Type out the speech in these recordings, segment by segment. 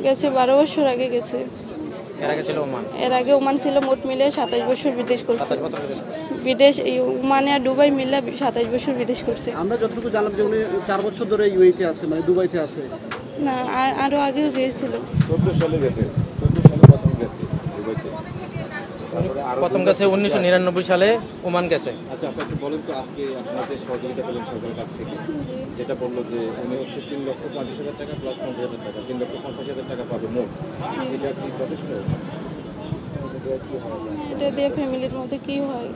গেছে 12 বছর আগে গেছে। এর আগে ছিল ওমান। এর আগে ওমান ছিল, মোট মিলে 27 বছর বিদেশ করছে। 27 বছর বিদেশ করছে। বিদেশ এই ওমানে আর দুবাই মিলে 27 বছর বিদেশ করছে। আমরা যতটুকু জানলাম যে উনি 4 বছর ধরে ইউএইতে আছে, মানে দুবাইতে আছে। না, আরো আগেও গিয়েছিল। 14 সালে গেছে, 14 সালে প্রথম গেছে দুবাইতে। প্রথম গেছে 1999 সালে ওমান গেছে। আচ্ছা, আপনি একটু বলেন তো, আজকে আপনাদের সহযোগিতা পেলেন সরকারের কাছ থেকে, যেটা বললো যে উনি হচ্ছে 3,50,000 টাকা প্লাস 50,000 টাকা, 3,50,000 টাকা পাবে মোট। এটা কি যথেষ্ট? এটা দিয়ে ফ্যামিলির মধ্যে কি হয়,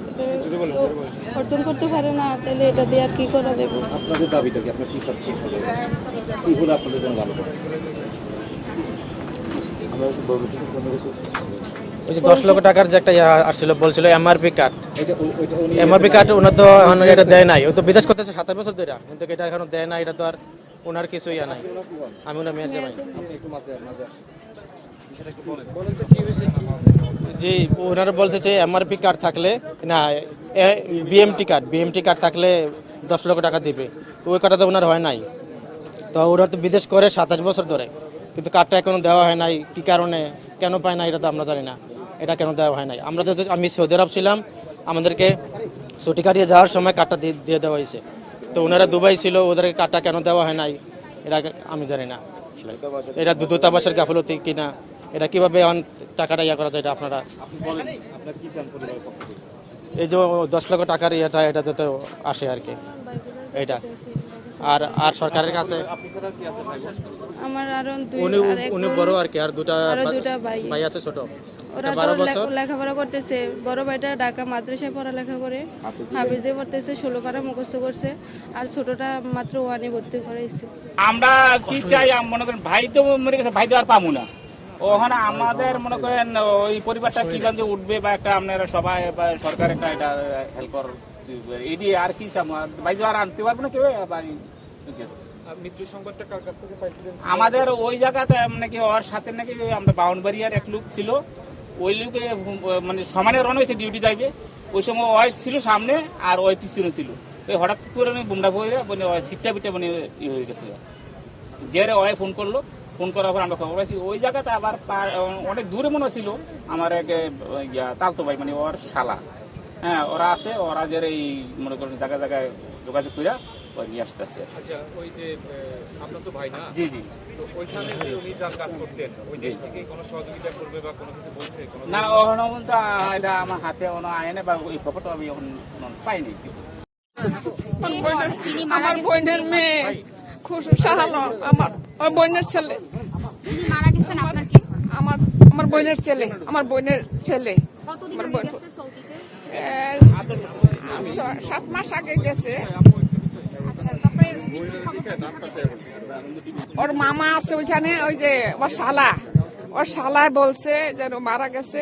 অর্জন করতে পারে না, তাহলে এটা দিয়ে আর কি করা দেবো? আপনাদের দাবিটা কি? আপনার কি চাচ্ছেন? কি হলে আপনাদের জন্য ভালো হবে? আমরা একটু ভবিষ্যতে কোনো কিছু ওই যে 10 লক্ষ টাকার যে একটা আসছিল, বলছিল এমআরপি কার্ড। উনি এমআরপি কার্ড ওনার তো এখন এটা দেয় নাই। ও তো বিদেশ করতেছে 27 বছর ধরে, কিন্তু এটা এখনো দেয় না। এটা তো আর ওনার কিছুই নাই। আমি ওনার মেয়ের জামাই। আপনি একটু মাঝে বিষয়টা একটু বলেন। বলেন তো কি হয়েছে কি? জি, ওনারা বলছে যে এমআরপি কার্ড থাকলে না, বিএমটি কার্ড থাকলে 10 লক্ষ টাকা দিবে। তো ওই কার্ডটা তো ওনার হয় নাই। তো ওরা তো বিদেশ করে 27 বছর ধরে, কিন্তু কার্ডটা এখনো দেওয়া হয় নাই। কি কারণে, কেন পায় না, এটা তো আমরা জানি না। এটা কেন দেওয়া হয় নাই। আমি সৌদি আরব ছিলাম, আমাদেরকে ছুটি কাটিয়ে যাওয়ার সময় কার্ডটা দিয়ে দেওয়া হয়েছে। তো ওনারা দুবাই ছিল, ওদেরকে কার্ডটা কেন দেওয়া হয় নাই এটা আমি জানি না। এটা দূতাবাসের গাফলতি কিনা, এটা কিভাবে টাকাটা ইয়া করা যায়, এটা আপনারা আপনার কি চান পরিবারের পক্ষ থেকে? এই যে 10 লক্ষ টাকার ইয়েটা, এটা যাতে আসে আর কি, এইটা। আর সরকারের কাছে আপনি ছাড়া কি আছে ভাই? আমার আরো উনি বড় আর কি, আর দুটা ভাই আছে ছোট। ওরা তো লেখাপড়া করতেছে। বড় ভাইটা ঢাকা মাদ্রাসায় পড়ালেখা করে, হাফিজে পড়তেছে, 16 পারা মুখস্থ করছে, আর ছোটটা মাত্র 1-এ ভর্তি করাইছে। আমরা কি চাই, মনে করেন ভাই তো মরে গেছে, ভাই তো আর পাবো না। ওখানে আমাদের মনে করেন ওই পরিবারটা কিভাবে উঠবে, বা একটা আপনারা সবাই বা সরকার একটা এটা হেল্প এটি আর কি চাবো। ভাই তো আর আনতে পারবো না কেউ। ভাই মৃত্যু সংবাদটা কার কাছ থেকে পাইছিলেন? আমাদের ওই জায়গাতে নাকি ওর সাথে নাকি আমরা বাউন্ডবাড়িয়ার এক লোক ছিল, ওই লোকে মানে সমানে রন হয়েছে ডিউটি যাইবে। ওই সময় ওয়াই ছিল সামনে আর ওই পিছনে ছিল। ওই হঠাৎ করে বুমড়া বইরে মানে সিটটা পিটা মানে ই হয়ে গেছে। যে ওয়াই ফোন করলো, ফোন করার পর আমরা খবর পাইছি ওই জায়গাতে আবার অনেক দূরে মনে ছিল আমার এক তালতো ভাই, মানে ওর শালা। হ্যাঁ, ওরা আছে, ওরা যে এই মনে করেন জায়গায় জায়গায় যোগাযোগ করে নিয়ে আসতেছে। আচ্ছা, ওই যে আপনার তো ভাই না? জি জি। তো ওইখানে যে উনি যার কাজ করতেন, ওই দেশ থেকে কোনো সহযোগিতা করবে বা কোনো কিছু বলছে? না, ওখানে তো এটা আমার হাতে আয় না, বা ওই খবরটা আমি এখন পাইনি কিছু। আমার বোনের মেয়ে খুশি আলম, আমার বোনের ছেলে মারা গেছেন। আপনার কি? আমার বোনের ছেলে, আমার বোনের ছেলে। আমার বোন 7 মাস আগে গেছে। ওর মামা আছে ওইখানে, ওই যে ওর শালায় বলছে যে মারা গেছে,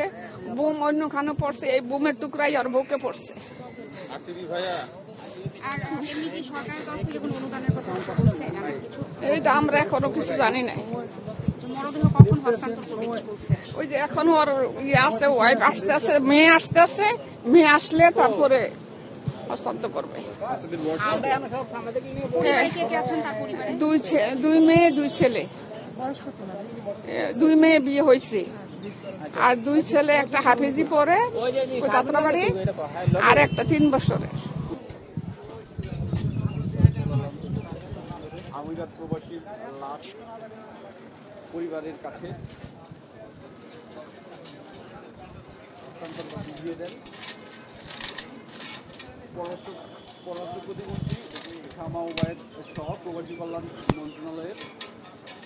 বুম অন্যখানে পড়ছে, এই বুমের টুকরাই ওর বুকে পড়ছে। এইটা আমরা এখনো কিছু জানি নাই। ওই যে এখন ওর আসছে, ওয়াইফ আসতে আছে, মেয়ে আসতে আছে, মেয়ে আসলে তারপরে হস্তান্তর করবে। দুই মেয়ে 2 ছেলে, 2 মেয়ে বিয়ে হয়েছে, আর 2 ছেলে, একটা হাফিজি পড়ে ওই যাত্রাবাড়ি, আর একটা 3 বছরের। আমিরাত প্রবাসীর লাশ পরিবারের কাছে দিয়ে দেন পররাষ্ট্র প্রতিমন্ত্রী শামা ওবায়েদ সহ প্রবাসী কল্যাণ মন্ত্রণালয়ের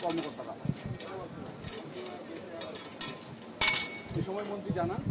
কর্মকর্তারা। এ সময় মন্ত্রী জানান,